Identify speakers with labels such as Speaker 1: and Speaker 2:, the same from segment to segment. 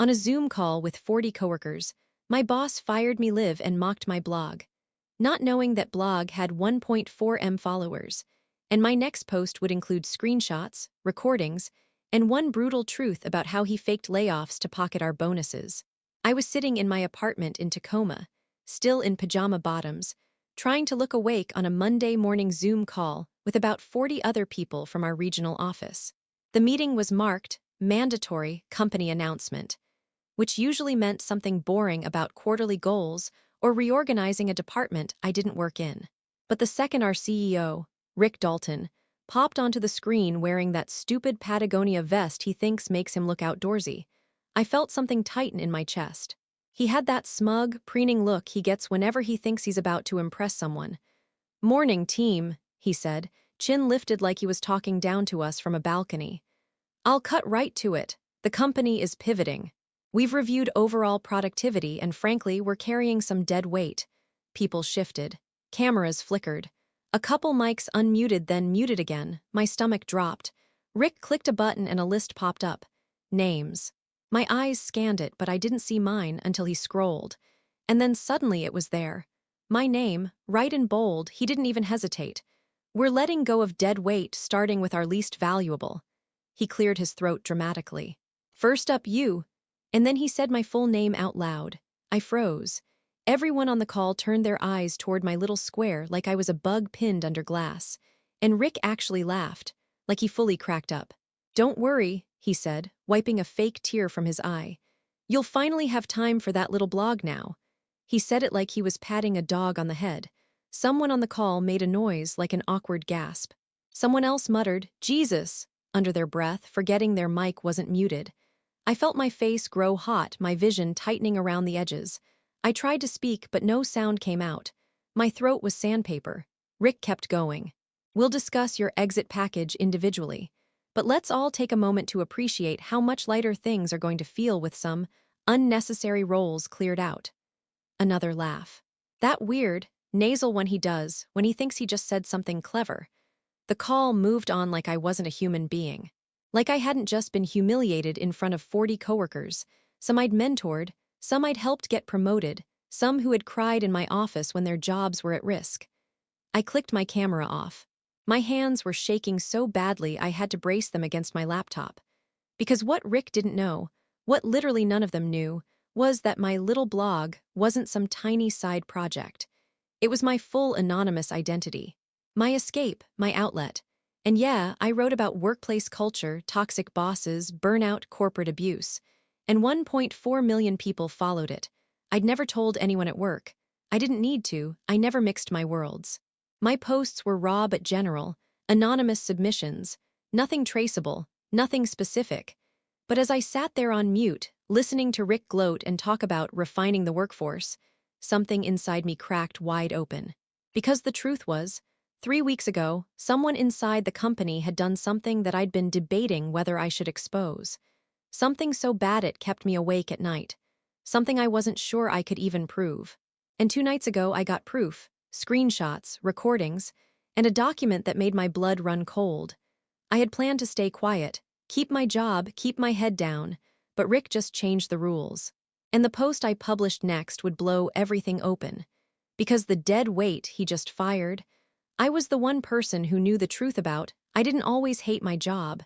Speaker 1: On a Zoom call with 40 coworkers, my boss fired me live and mocked my blog, not knowing that blog had 1.4 M followers, and my next post would include screenshots, recordings, and one brutal truth about how he faked layoffs to pocket our bonuses. I was sitting in my apartment in Tacoma, still in pajama bottoms, trying to look awake on a Monday morning Zoom call with about 40 other people from our regional office. The meeting was marked mandatory company announcement, which usually meant something boring about quarterly goals or reorganizing a department I didn't work in. But the second our CEO, Rick Dalton, popped onto the screen wearing that stupid Patagonia vest he thinks makes him look outdoorsy, I felt something tighten in my chest. He had that smug, preening look he gets whenever he thinks he's about to impress someone. "Morning, team," he said, chin lifted like he was talking down to us from a balcony. "I'll cut right to it. The company is pivoting. We've reviewed overall productivity and frankly, we're carrying some dead weight." People shifted. Cameras flickered. A couple mics unmuted then muted again. My stomach dropped. Rick clicked a button and a list popped up. Names. My eyes scanned it, but I didn't see mine until he scrolled. And then suddenly it was there. My name, right in bold, he didn't even hesitate. "We're letting go of dead weight, starting with our least valuable." He cleared his throat dramatically. "First up, you." And then he said my full name out loud. I froze. Everyone on the call turned their eyes toward my little square like I was a bug pinned under glass. And Rick actually laughed, like he fully cracked up. "Don't worry," he said, wiping a fake tear from his eye. "You'll finally have time for that little blog now." He said it like he was patting a dog on the head. Someone on the call made a noise like an awkward gasp. Someone else muttered, "Jesus," under their breath, forgetting their mic wasn't muted. I felt my face grow hot, my vision tightening around the edges. I tried to speak, but no sound came out. My throat was sandpaper. Rick kept going. "We'll discuss your exit package individually, but let's all take a moment to appreciate how much lighter things are going to feel with some unnecessary roles cleared out." Another laugh. That weird, nasal one he does when he thinks he just said something clever. The call moved on like I wasn't a human being. Like I hadn't just been humiliated in front of 40 coworkers, some I'd mentored, some I'd helped get promoted, some who had cried in my office when their jobs were at risk. I clicked my camera off. My hands were shaking so badly I had to brace them against my laptop. Because what Rick didn't know, what literally none of them knew, was that my little blog wasn't some tiny side project. It was my full anonymous identity. My escape, my outlet. And yeah, I wrote about workplace culture, toxic bosses, burnout, corporate abuse. And 1.4 million people followed it. I'd never told anyone at work. I didn't need to, I never mixed my worlds. My posts were raw but general, anonymous submissions, nothing traceable, nothing specific. But as I sat there on mute, listening to Rick gloat and talk about refining the workforce, something inside me cracked wide open. Because the truth was, 3 weeks ago, someone inside the company had done something that I'd been debating whether I should expose. Something so bad it kept me awake at night. Something I wasn't sure I could even prove. And 2 nights ago I got proof, screenshots, recordings, and a document that made my blood run cold. I had planned to stay quiet, keep my job, keep my head down, but Rick just changed the rules. And the post I published next would blow everything open. Because the dead weight he just fired, I was the one person who knew the truth about. I didn't always hate my job.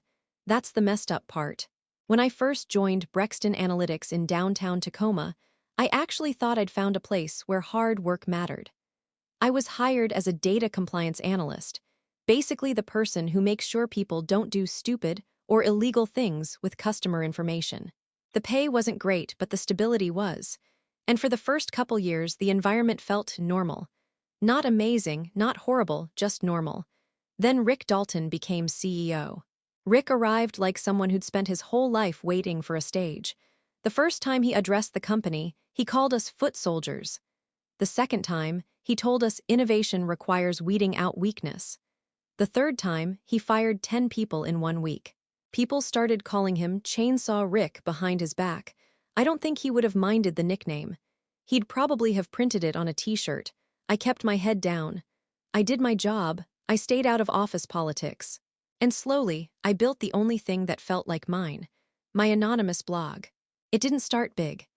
Speaker 1: That's the messed up part. When I first joined Brexton Analytics in downtown Tacoma, I actually thought I'd found a place where hard work mattered. I was hired as a data compliance analyst, basically the person who makes sure people don't do stupid or illegal things with customer information. The pay wasn't great, but the stability was. And for the first couple years, the environment felt normal. Not amazing, not horrible, just normal. Then Rick Dalton became CEO. Rick arrived like someone who'd spent his whole life waiting for a stage. The first time he addressed the company, he called us foot soldiers. The second time, he told us innovation requires weeding out weakness. The third time, he fired 10 people in 1 week. People started calling him Chainsaw Rick behind his back. I don't think he would have minded the nickname. He'd probably have printed it on a t-shirt. I kept my head down. I did my job. I stayed out of office politics. And slowly, I built the only thing that felt like mine, my anonymous blog. It didn't start big.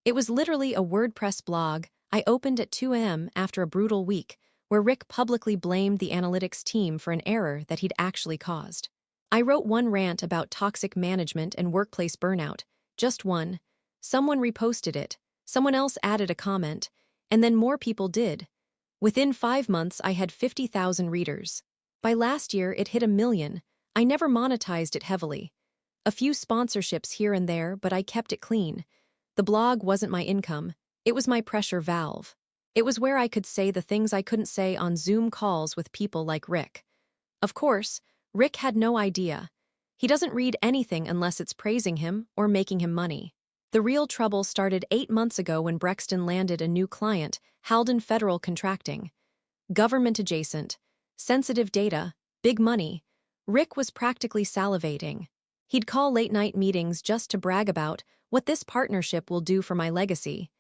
Speaker 1: It was literally a WordPress blog I opened at 2 a.m. after a brutal week, where Rick publicly blamed the analytics team for an error that he'd actually caused. I wrote one rant about toxic management and workplace burnout, just one. Someone reposted it, someone else added a comment, and then more people did. Within 5 months, I had 50,000 readers. By last year, it hit 1 million. I never monetized it heavily. A few sponsorships here and there, but I kept it clean. The blog wasn't my income, it was my pressure valve. It was where I could say the things I couldn't say on Zoom calls with people like Rick. Of course, Rick had no idea. He doesn't read anything unless it's praising him or making him money. The real trouble started 8 months ago when Brexton landed a new client, Halden Federal Contracting. Government adjacent, sensitive data, big money. Rick was practically salivating. He'd call late-night meetings just to brag about what this partnership will do for my legacy.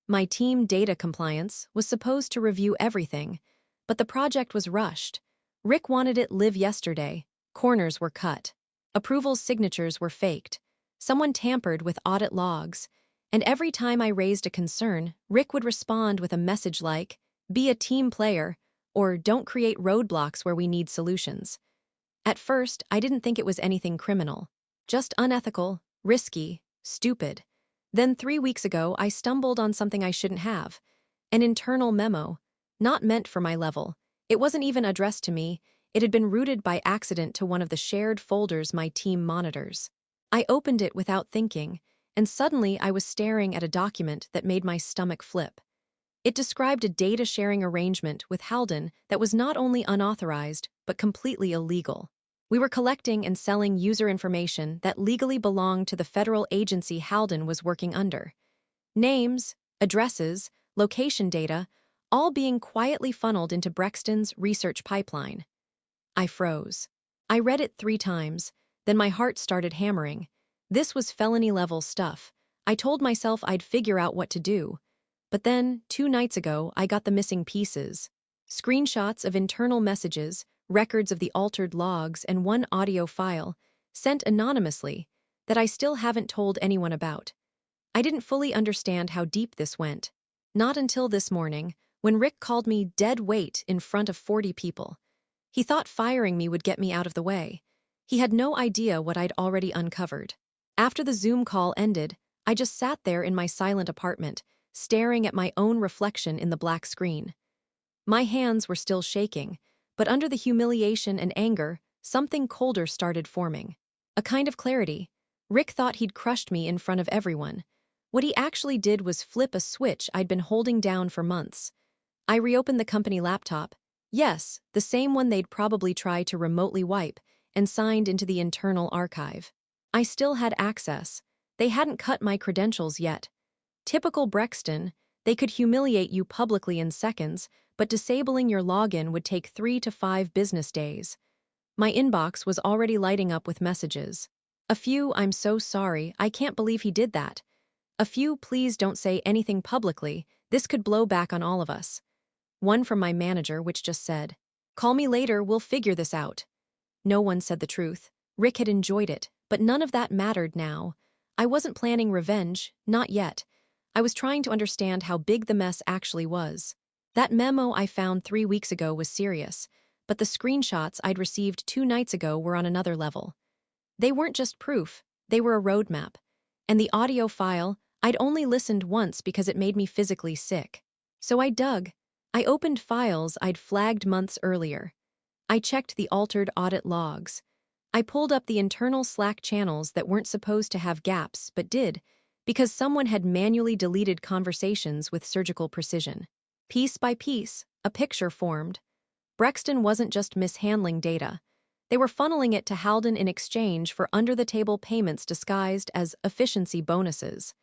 Speaker 1: My team, data compliance, was supposed to review everything, but the project was rushed. Rick wanted it live yesterday. Corners were cut. Approval signatures were faked. Someone tampered with audit logs. And every time I raised a concern, Rick would respond with a message like, "Be a team player," or "Don't create roadblocks where we need solutions." At first, I didn't think it was anything criminal. Just unethical, risky, stupid. Then 3 weeks ago, I stumbled on something I shouldn't have. An internal memo. Not meant for my level. It wasn't even addressed to me. It had been routed by accident to one of the shared folders my team monitors. I opened it without thinking, and suddenly I was staring at a document that made my stomach flip. It described a data-sharing arrangement with Halden that was not only unauthorized, but completely illegal. We were collecting and selling user information that legally belonged to the federal agency Halden was working under. Names, addresses, location data, all being quietly funneled into Brexton's research pipeline. I froze. I read it 3 times, then my heart started hammering. This was felony-level stuff. I told myself I'd figure out what to do. But then, 2 nights ago, I got the missing pieces. Screenshots of internal messages, records of the altered logs, and one audio file, sent anonymously, that I still haven't told anyone about. I didn't fully understand how deep this went. Not until this morning, when Rick called me dead weight in front of 40 people. He thought firing me would get me out of the way. He had no idea what I'd already uncovered. After the Zoom call ended, I just sat there in my silent apartment, staring at my own reflection in the black screen. My hands were still shaking, but under the humiliation and anger, something colder started forming. A kind of clarity. Rick thought he'd crushed me in front of everyone. What he actually did was flip a switch I'd been holding down for months. I reopened the company laptop. Yes, the same one they'd probably try to remotely wipe, and signed into the internal archive. I still had access. They hadn't cut my credentials yet. Typical Brexton, they could humiliate you publicly in seconds, but disabling your login would take 3 to 5 business days. My inbox was already lighting up with messages. A few, "I'm so sorry, I can't believe he did that." A few, "Please don't say anything publicly, this could blow back on all of us." One from my manager which just said, "Call me later, we'll figure this out." No one said the truth. Rick had enjoyed it, but none of that mattered now. I wasn't planning revenge, not yet. I was trying to understand how big the mess actually was. That memo I found 3 weeks ago was serious, but the screenshots I'd received 2 nights ago were on another level. They weren't just proof, they were a roadmap. And the audio file, I'd only listened once because it made me physically sick. So I dug. I opened files I'd flagged months earlier. I checked the altered audit logs. I pulled up the internal Slack channels that weren't supposed to have gaps but did, because someone had manually deleted conversations with surgical precision. Piece by piece, a picture formed. Brexton wasn't just mishandling data. They were funneling it to Halden in exchange for under-the-table payments disguised as efficiency bonuses.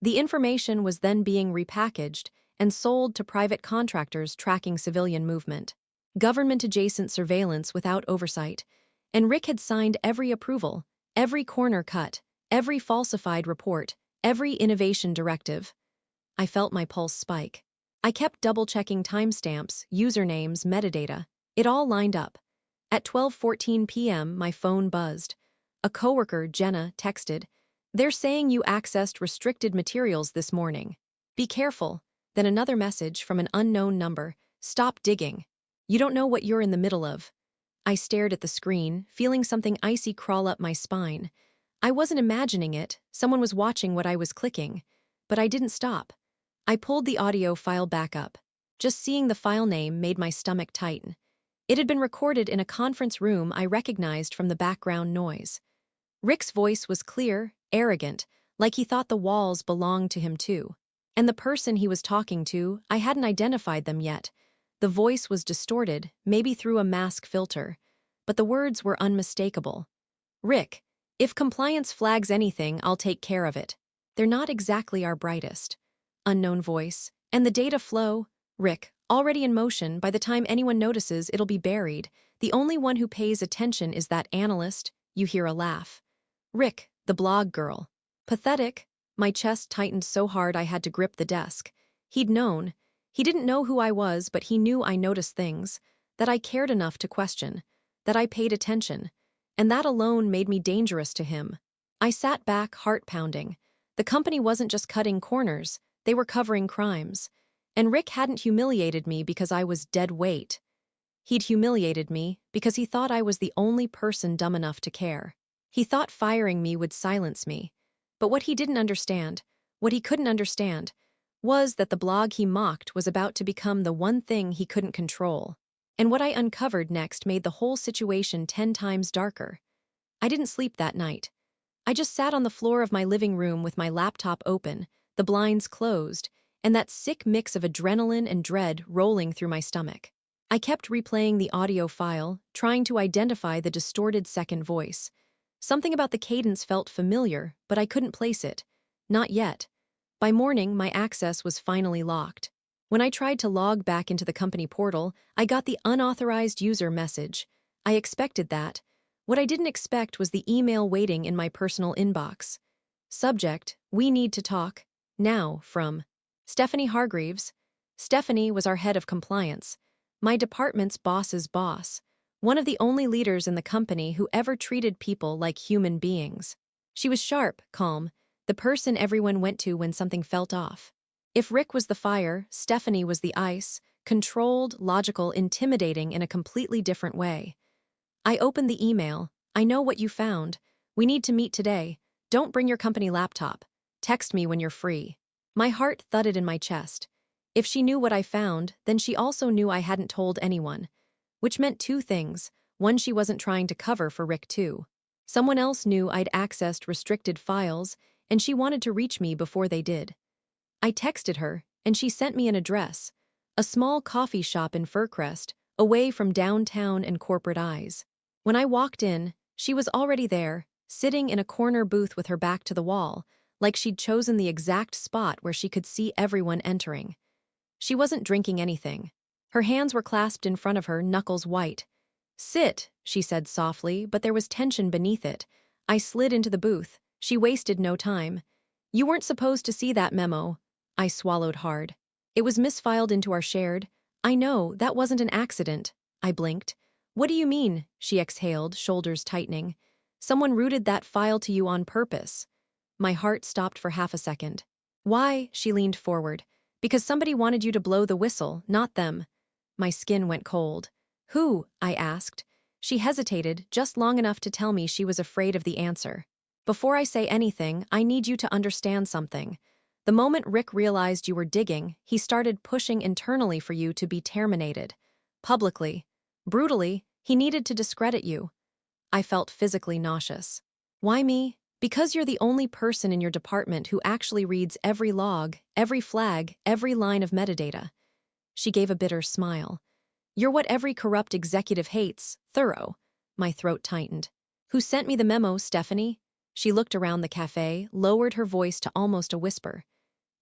Speaker 1: The information was then being repackaged and sold to private contractors tracking civilian movement. Government-adjacent surveillance without oversight. And Rick had signed every approval, every corner cut, every falsified report, every innovation directive. I felt my pulse spike. I kept double-checking timestamps, usernames, metadata. It all lined up. At 12:14 p.m., my phone buzzed. A coworker, Jenna, texted, They're saying you accessed restricted materials this morning. Be careful. Then another message from an unknown number. Stop digging. You don't know what you're in the middle of. I stared at the screen, feeling something icy crawl up my spine. I wasn't imagining it, someone was watching what I was clicking. But I didn't stop. I pulled the audio file back up. Just seeing the file name made my stomach tighten. It had been recorded in a conference room I recognized from the background noise. Rick's voice was clear, arrogant, like he thought the walls belonged to him too. And the person he was talking to, I hadn't identified them yet. The voice was distorted, maybe through a mask filter. But the words were unmistakable. Rick, if compliance flags anything, I'll take care of it. They're not exactly our brightest. Unknown voice. And the data flow? Rick, already in motion, by the time anyone notices, it'll be buried. The only one who pays attention is that analyst. You hear a laugh. Rick, the blog girl. Pathetic. My chest tightened so hard I had to grip the desk. He'd known. He didn't know who I was, but he knew I noticed things, that I cared enough to question, that I paid attention, and that alone made me dangerous to him. I sat back, heart pounding. The company wasn't just cutting corners, they were covering crimes. And Rick hadn't humiliated me because I was dead weight. He'd humiliated me because he thought I was the only person dumb enough to care. He thought firing me would silence me. But what he didn't understand, what he couldn't understand, was that the blog he mocked was about to become the one thing he couldn't control. And what I uncovered next made the whole situation 10 times darker. I didn't sleep that night. I just sat on the floor of my living room with my laptop open, the blinds closed, and that sick mix of adrenaline and dread rolling through my stomach. I kept replaying the audio file, trying to identify the distorted second voice. Something about the cadence felt familiar, but I couldn't place it. Not yet. By morning, my access was finally locked. When I tried to log back into the company portal, I got the unauthorized user message. I expected that. What I didn't expect was the email waiting in my personal inbox. Subject, we need to talk. Now, from Stephanie Hargreaves. Stephanie was our head of compliance. My department's boss's boss. One of the only leaders in the company who ever treated people like human beings. She was sharp, calm, the person everyone went to when something felt off. If Rick was the fire, Stephanie was the ice, controlled, logical, intimidating in a completely different way. I opened the email. I know what you found. We need to meet today. Don't bring your company laptop. Text me when you're free. My heart thudded in my chest. If she knew what I found, then she also knew I hadn't told anyone. Which meant two things. One, she wasn't trying to cover for Rick too. Someone else knew I'd accessed restricted files, and she wanted to reach me before they did. I texted her, and she sent me an address. A small coffee shop in Furcrest, away from downtown and corporate eyes. When I walked in, she was already there, sitting in a corner booth with her back to the wall, like she'd chosen the exact spot where she could see everyone entering. She wasn't drinking anything. Her hands were clasped in front of her, knuckles white. Sit, she said softly, but there was tension beneath it. I slid into the booth. She wasted no time. You weren't supposed to see that memo. I swallowed hard. It was misfiled into our shared. I know, that wasn't an accident. I blinked. What do you mean? She exhaled, shoulders tightening. Someone routed that file to you on purpose. My heart stopped for half a second. Why? She leaned forward. Because somebody wanted you to blow the whistle, not them. My skin went cold. Who? I asked. She hesitated, just long enough to tell me she was afraid of the answer. Before I say anything, I need you to understand something. The moment Rick realized you were digging, he started pushing internally for you to be terminated. Publicly. Brutally, he needed to discredit you. I felt physically nauseous. Why me? Because you're the only person in your department who actually reads every log, every flag, every line of metadata. She gave a bitter smile. You're what every corrupt executive hates, thorough. My throat tightened. Who sent me the memo, Stephanie? She looked around the cafe, lowered her voice to almost a whisper.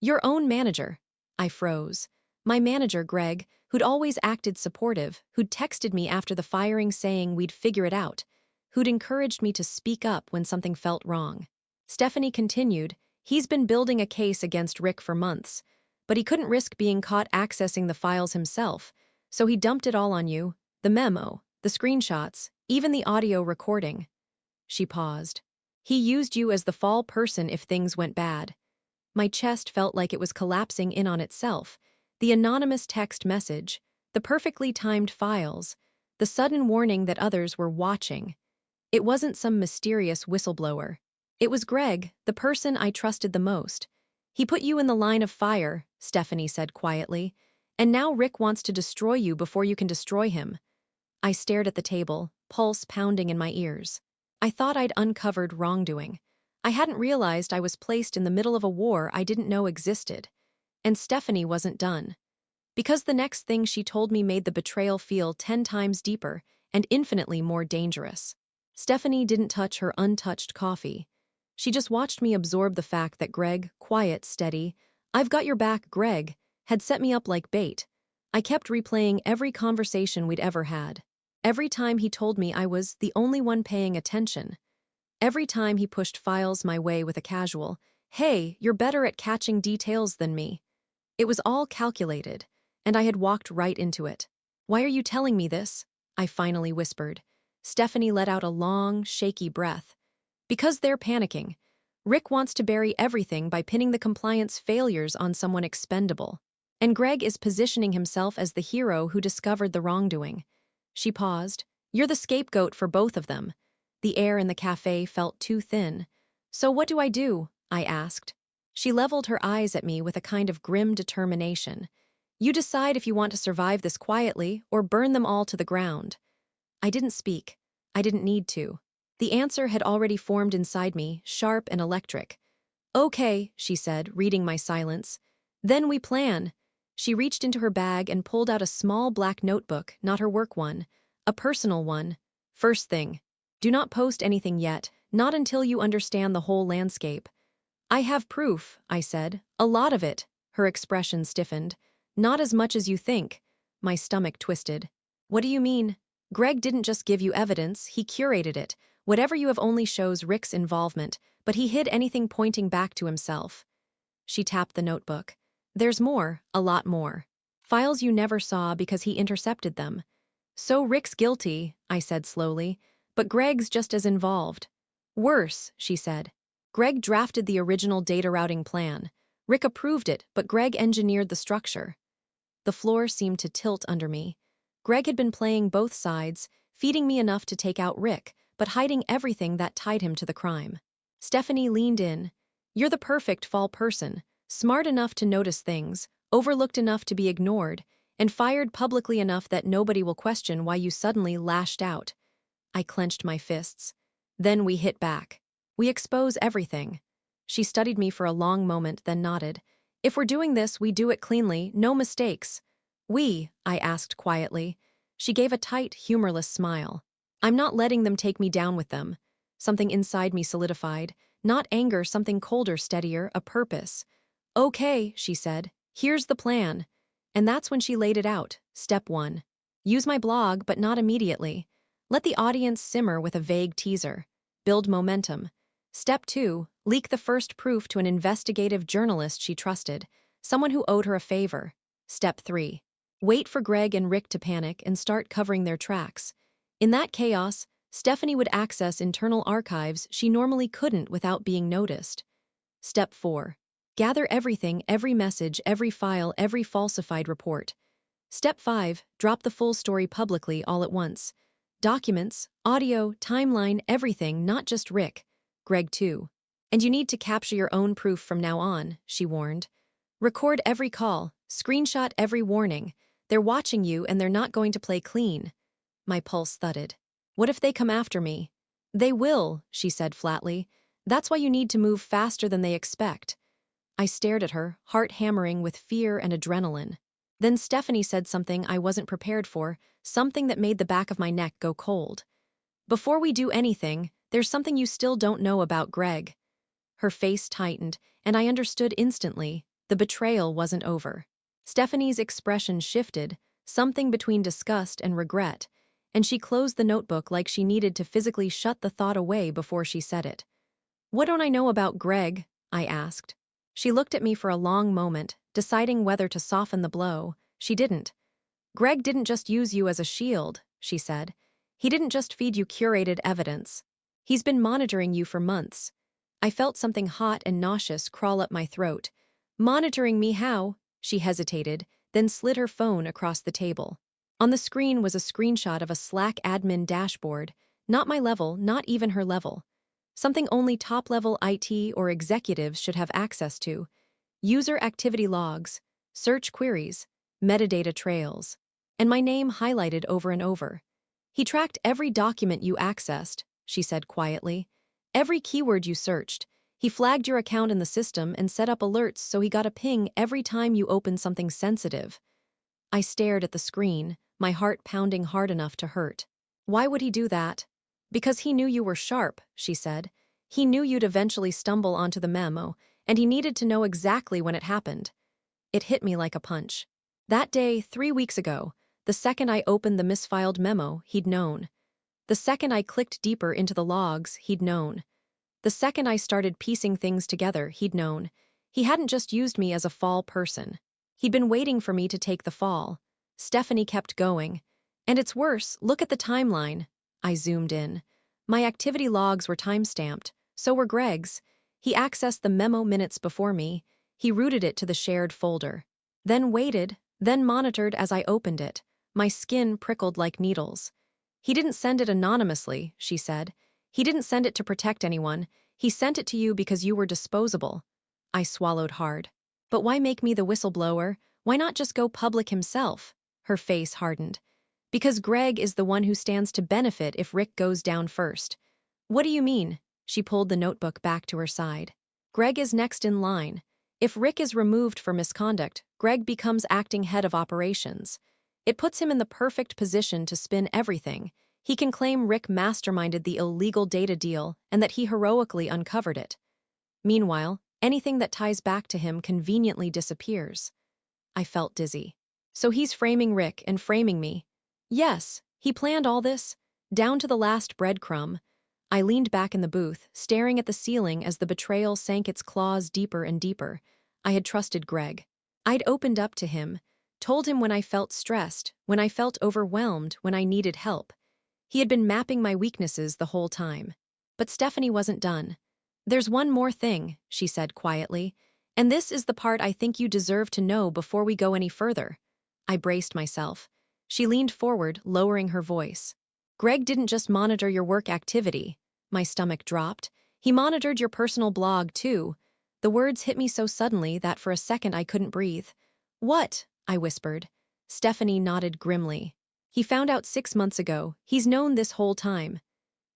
Speaker 1: Your own manager. I froze. My manager, Greg, who'd always acted supportive, who'd texted me after the firing saying we'd figure it out, who'd encouraged me to speak up when something felt wrong. Stephanie continued, he's been building a case against Rick for months, but he couldn't risk being caught accessing the files himself, so he dumped it all on you, the memo, the screenshots, even the audio recording. She paused. He used you as the fall person if things went bad. My chest felt like it was collapsing in on itself. The anonymous text message, the perfectly timed files, the sudden warning that others were watching. It wasn't some mysterious whistleblower. It was Greg, the person I trusted the most. He put you in the line of fire, Stephanie said quietly, and now Rick wants to destroy you before you can destroy him. I stared at the table, pulse pounding in my ears. I thought I'd uncovered wrongdoing. I hadn't realized I was placed in the middle of a war I didn't know existed. And Stephanie wasn't done. Because the next thing she told me made the betrayal feel 10 times deeper and infinitely more dangerous. Stephanie didn't touch her untouched coffee. She just watched me absorb the fact that Greg, quiet, steady, "I've got your back, Greg," had set me up like bait. I kept replaying every conversation we'd ever had. Every time he told me I was the only one paying attention. Every time he pushed files my way with a casual, "Hey, you're better at catching details than me." It was all calculated, and I had walked right into it. "Why are you telling me this?" I finally whispered. Stephanie let out a long, shaky breath. "Because they're panicking. Rick wants to bury everything by pinning the compliance failures on someone expendable. And Greg is positioning himself as the hero who discovered the wrongdoing." She paused. "You're the scapegoat for both of them." The air in the cafe felt too thin. "So what do I do?" I asked. She leveled her eyes at me with a kind of grim determination. "You decide if you want to survive this quietly or burn them all to the ground." I didn't speak. I didn't need to. The answer had already formed inside me, sharp and electric. "Okay," she said, reading my silence. "Then we plan." She reached into her bag and pulled out a small black notebook, not her work one, a personal one. "First thing. Do not post anything yet, not until you understand the whole landscape." "I have proof," I said. "A lot of it." Her expression stiffened. "Not as much as you think." My stomach twisted. "What do you mean?" "Greg didn't just give you evidence, he curated it. Whatever you have only shows Rick's involvement, but he hid anything pointing back to himself." She tapped the notebook. "There's more, a lot more. Files you never saw because he intercepted them." "So Rick's guilty," I said slowly, "but Greg's just as involved." "Worse," she said. "Greg drafted the original data routing plan. Rick approved it, but Greg engineered the structure." The floor seemed to tilt under me. Greg had been playing both sides, feeding me enough to take out Rick, but hiding everything that tied him to the crime. Stephanie leaned in. "You're the perfect fall person, smart enough to notice things, overlooked enough to be ignored, and fired publicly enough that nobody will question why you suddenly lashed out." I clenched my fists. "Then we hit back. We expose everything." She studied me for a long moment, then nodded. "If we're doing this, we do it cleanly, no mistakes." "We?" I asked quietly. She gave a tight, humorless smile. "I'm not letting them take me down with them." Something inside me solidified. Not anger, something colder, steadier, a purpose. "Okay," she said. "Here's the plan." And that's when she laid it out. Step 1. Use my blog, but not immediately. Let the audience simmer with a vague teaser. Build momentum. Step 2. Leak the first proof to an investigative journalist she trusted, someone who owed her a favor. Step 3. Wait for Greg and Rick to panic and start covering their tracks. In that chaos, Stephanie would access internal archives she normally couldn't without being noticed. Step 4. Gather everything, every message, every file, every falsified report. Step 5. Drop the full story publicly all at once. Documents, audio, timeline, everything, not just Rick. Greg too. "And you need to capture your own proof from now on," she warned. "Record every call, screenshot every warning. They're watching you and they're not going to play clean." My pulse thudded. "What if they come after me?" "They will," she said flatly. "That's why you need to move faster than they expect." I stared at her, heart hammering with fear and adrenaline. Then Stephanie said something I wasn't prepared for, something that made the back of my neck go cold. "Before we do anything, there's something you still don't know about Greg." Her face tightened, and I understood instantly. The betrayal wasn't over. Stephanie's expression shifted, something between disgust and regret, and she closed the notebook like she needed to physically shut the thought away before she said it. "What don't I know about Greg?" I asked. She looked at me for a long moment, deciding whether to soften the blow. She didn't. "Greg didn't just use you as a shield," she said. "He didn't just feed you curated evidence. He's been monitoring you for months. I felt something hot and nauseous crawl up my throat. Monitoring me how? She hesitated, then slid her phone across the table. On the screen was a screenshot of a Slack admin dashboard, not my level, not even her level. Something only top-level IT or executives should have access to. User activity logs, search queries, metadata trails, and my name highlighted over and over. He tracked every document you accessed, she said quietly. Every keyword you searched. He flagged your account in the system and set up alerts so he got a ping every time you opened something sensitive. I stared at the screen, my heart pounding hard enough to hurt. Why would he do that? Because he knew you were sharp, she said. He knew you'd eventually stumble onto the memo, and he needed to know exactly when it happened. It hit me like a punch. That day, 3 weeks ago, the second I opened the misfiled memo, he'd known. The second I clicked deeper into the logs, he'd known. The second I started piecing things together, he'd known. He hadn't just used me as a fall person. He'd been waiting for me to take the fall. Stephanie kept going. And it's worse, look at the timeline. I zoomed in. My activity logs were time-stamped. So were Greg's. He accessed the memo minutes before me. He routed it to the shared folder. Then waited, then monitored as I opened it. My skin prickled like needles. He didn't send it anonymously, she said. He didn't send it to protect anyone. He sent it to you because you were disposable. I swallowed hard. But why make me the whistleblower? Why not just go public himself? Her face hardened. Because Greg is the one who stands to benefit if Rick goes down first. What do you mean? She pulled the notebook back to her side. Greg is next in line. If Rick is removed for misconduct, Greg becomes acting head of operations. It puts him in the perfect position to spin everything. He can claim Rick masterminded the illegal data deal and that he heroically uncovered it. Meanwhile, anything that ties back to him conveniently disappears. I felt dizzy. So he's framing Rick and framing me. Yes, he planned all this, down to the last breadcrumb. I leaned back in the booth, staring at the ceiling as the betrayal sank its claws deeper and deeper. I had trusted Greg. I'd opened up to him, told him when I felt stressed, when I felt overwhelmed, when I needed help. He had been mapping my weaknesses the whole time. But Stephanie wasn't done. There's one more thing, she said quietly, and this is the part I think you deserve to know before we go any further. I braced myself. She leaned forward, lowering her voice. Greg didn't just monitor your work activity. My stomach dropped. He monitored your personal blog, too. The words hit me so suddenly that for a second I couldn't breathe. What? I whispered. Stephanie nodded grimly. He found out 6 months ago. He's known this whole time.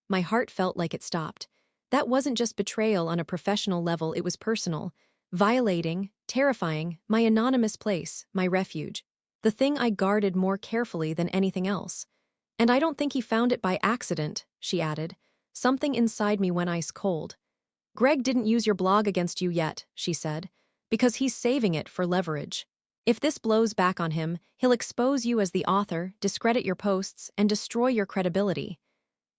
Speaker 1: My heart felt like it stopped. That wasn't just betrayal on a professional level, it was personal. Violating, terrifying, my anonymous place, my refuge. The thing I guarded more carefully than anything else. And I don't think he found it by accident, she added. Something inside me went ice cold. Greg didn't use your blog against you yet, she said, because he's saving it for leverage. If this blows back on him, he'll expose you as the author, discredit your posts, and destroy your credibility.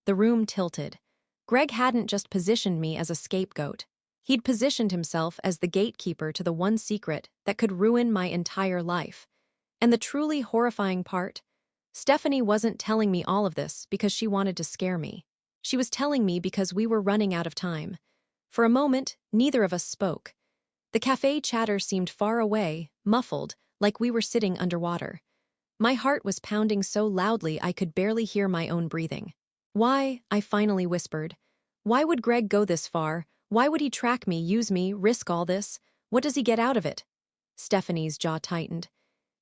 Speaker 1: The room tilted. Greg hadn't just positioned me as a scapegoat. He'd positioned himself as the gatekeeper to the one secret that could ruin my entire life. And the truly horrifying part? Stephanie wasn't telling me all of this because she wanted to scare me. She was telling me because we were running out of time. For a moment, neither of us spoke. The cafe chatter seemed far away, muffled, like we were sitting underwater. My heart was pounding so loudly I could barely hear my own breathing. Why? I finally whispered. Why would Greg go this far? Why would he track me, use me, risk all this? What does he get out of it? Stephanie's jaw tightened.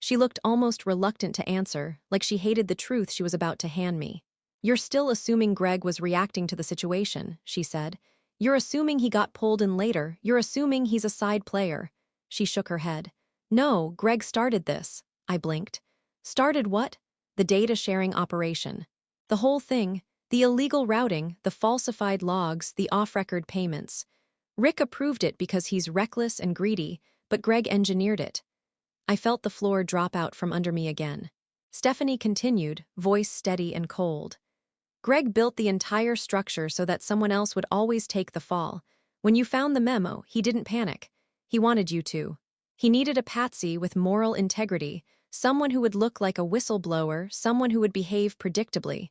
Speaker 1: She looked almost reluctant to answer, like she hated the truth she was about to hand me. You're still assuming Greg was reacting to the situation, she said. You're assuming he got pulled in later. You're assuming he's a side player. She shook her head. No, Greg started this. I blinked. Started what? The data sharing operation. The whole thing. The illegal routing, the falsified logs, the off-record payments. Rick approved it because he's reckless and greedy, but Greg engineered it. I felt the floor drop out from under me again. Stephanie continued, voice steady and cold. Greg built the entire structure so that someone else would always take the fall. When you found the memo, he didn't panic. He wanted you to. He needed a patsy with moral integrity, someone who would look like a whistleblower, someone who would behave predictably.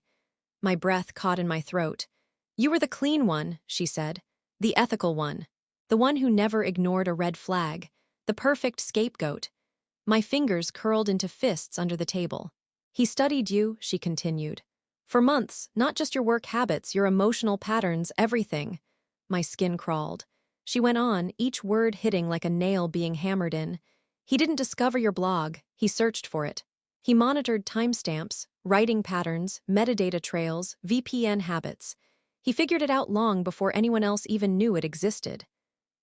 Speaker 1: My breath caught in my throat. You were the clean one, she said. The ethical one. The one who never ignored a red flag. The perfect scapegoat. My fingers curled into fists under the table. He studied you, she continued. For months, not just your work habits, your emotional patterns, everything. My skin crawled. She went on, each word hitting like a nail being hammered in. He didn't discover your blog, he searched for it. He monitored timestamps, writing patterns, metadata trails, VPN habits. He figured it out long before anyone else even knew it existed.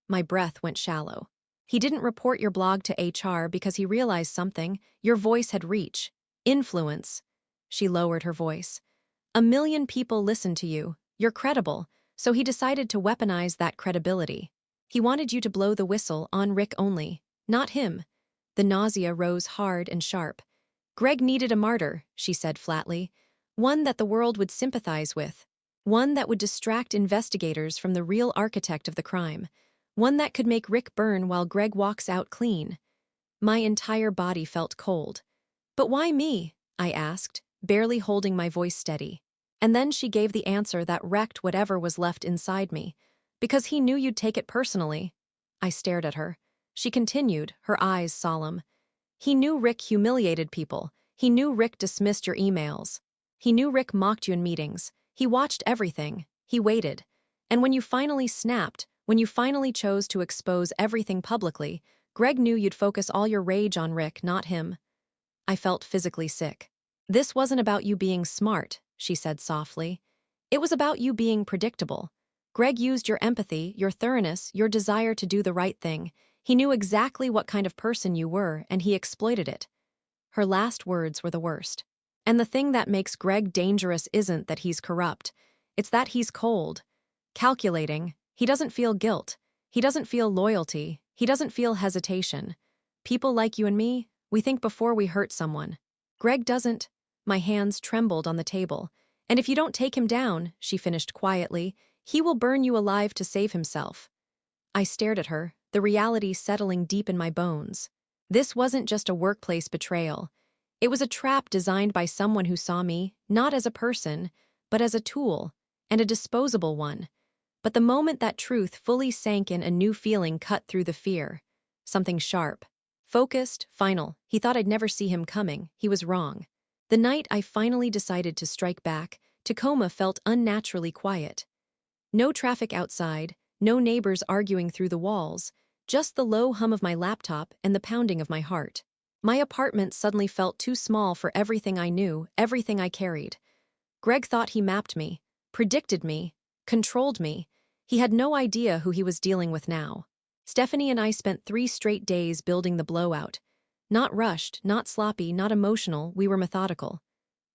Speaker 1: My breath went shallow. He didn't report your blog to HR because he realized something. Your voice had reach. Influence. She lowered her voice. 1 million people listen to you. You're credible, so he decided to weaponize that credibility. He wanted you to blow the whistle on Rick only, not him. The nausea rose hard and sharp. Greg needed a martyr, she said flatly. One that the world would sympathize with. One that would distract investigators from the real architect of the crime. One that could make Rick burn while Greg walks out clean. My entire body felt cold. But why me? I asked, barely holding my voice steady. And then she gave the answer that wrecked whatever was left inside me. Because he knew you'd take it personally. I stared at her. She continued, her eyes solemn. He knew Rick humiliated people. He knew Rick dismissed your emails. He knew Rick mocked you in meetings. He watched everything. He waited. And when you finally snapped, when you finally chose to expose everything publicly, Greg knew you'd focus all your rage on Rick, not him. I felt physically sick. This wasn't about you being smart, she said softly. It was about you being predictable. Greg used your empathy, your thoroughness, your desire to do the right thing. He knew exactly what kind of person you were, and he exploited it. Her last words were the worst. And the thing that makes Greg dangerous isn't that he's corrupt. It's that he's cold. Calculating. He doesn't feel guilt. He doesn't feel loyalty. He doesn't feel hesitation. People like you and me, we think before we hurt someone. Greg doesn't. My hands trembled on the table. And if you don't take him down, she finished quietly, he will burn you alive to save himself. I stared at her, the reality settling deep in my bones. This wasn't just a workplace betrayal. It was a trap designed by someone who saw me, not as a person, but as a tool, and a disposable one. But the moment that truth fully sank in, a new feeling cut through the fear. Something sharp. Focused, final. He thought I'd never see him coming. He was wrong. The night I finally decided to strike back, Tacoma felt unnaturally quiet. No traffic outside, no neighbors arguing through the walls, just the low hum of my laptop and the pounding of my heart. My apartment suddenly felt too small for everything I knew, everything I carried. Greg thought he mapped me, predicted me, controlled me. He had no idea who he was dealing with now. Stephanie and I spent 3 straight days building the blowout. Not rushed, not sloppy, not emotional, we were methodical.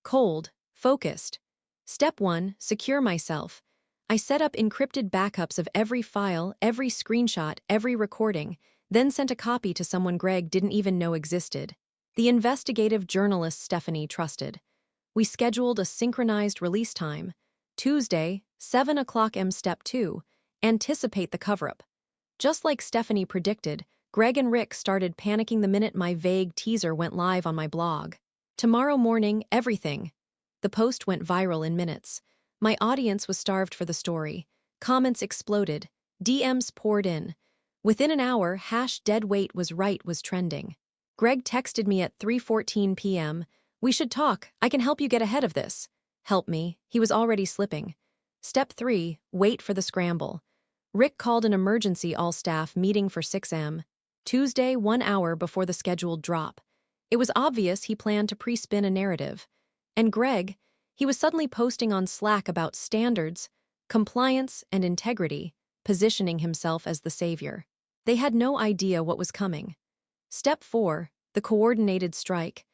Speaker 1: Cold, focused. Step 1, secure myself. I set up encrypted backups of every file, every screenshot, every recording, then sent a copy to someone Greg didn't even know existed. The investigative journalist Stephanie trusted. We scheduled a synchronized release time. Tuesday, 7 o'clock m. Step 2, anticipate the cover-up. Just like Stephanie predicted, Greg and Rick started panicking the minute my vague teaser went live on my blog. Tomorrow morning, everything. The post went viral in minutes. My audience was starved for the story. Comments exploded. DMs poured in. Within an hour, #deadweight was right was trending. Greg texted me at 3:14 p.m. We should talk. I can help you get ahead of this. Help me. He was already slipping. Step 3, wait for the scramble. Rick called an emergency all-staff meeting for 6 a.m. Tuesday, 1 hour before the scheduled drop. It was obvious he planned to pre-spin a narrative. And Greg, he was suddenly posting on Slack about standards, compliance, and integrity, positioning himself as the savior. They had no idea what was coming. Step 4, the coordinated strike.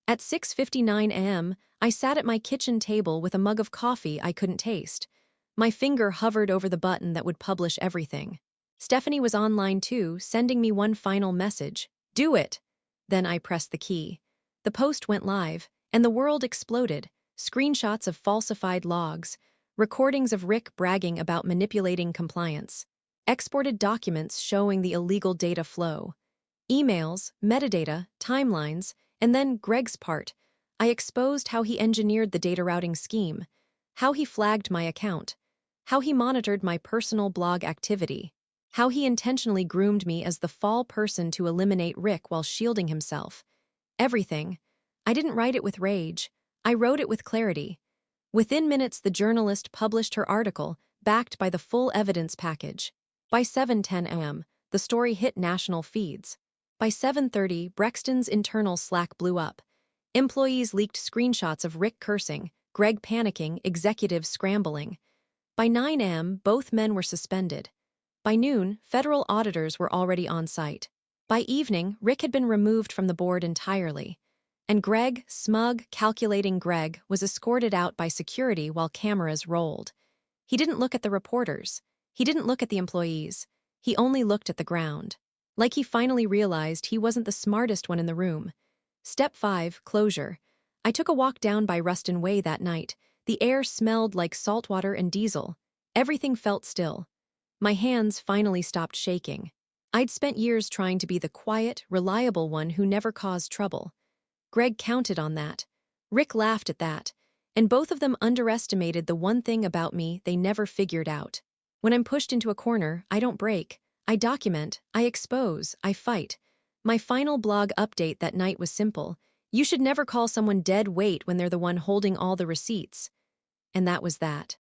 Speaker 1: At 6:59 a.m., I sat at my kitchen table with a mug of coffee I couldn't taste. My finger hovered over the button that would publish everything. Stephanie was online too, sending me one final message. Do it! Then I pressed the key. The post went live, and the world exploded. Screenshots of falsified logs, recordings of Rick bragging about manipulating compliance, exported documents showing the illegal data flow, emails, metadata, timelines, and then Greg's part. I exposed how he engineered the data routing scheme, how he flagged my account. how he monitored my personal blog activity, how he intentionally groomed me as the fall person to eliminate Rick while shielding himself. Everything. I didn't write it with rage. I wrote it with clarity. Within minutes, the journalist published her article, backed by the full evidence package. By 7:10 a.m., the story hit national feeds. By 7:30, Brexton's internal Slack blew up. Employees leaked screenshots of Rick cursing, Greg panicking, executives scrambling. By 9 a.m., both men were suspended. By noon, federal auditors were already on site. By evening, Rick had been removed from the board entirely. And Greg, smug, calculating Greg, was escorted out by security while cameras rolled. He didn't look at the reporters. He didn't look at the employees. He only looked at the ground. Like he finally realized he wasn't the smartest one in the room. Step 5, closure. I took a walk down by Ruston Way that night. The air smelled like saltwater and diesel. Everything felt still. My hands finally stopped shaking. I'd spent years trying to be the quiet, reliable one who never caused trouble. Greg counted on that. Rick laughed at that. And both of them underestimated the one thing about me they never figured out. When I'm pushed into a corner, I don't break. I document, I expose, I fight. My final blog update that night was simple. You should never call someone dead weight when they're the one holding all the receipts. And that was that.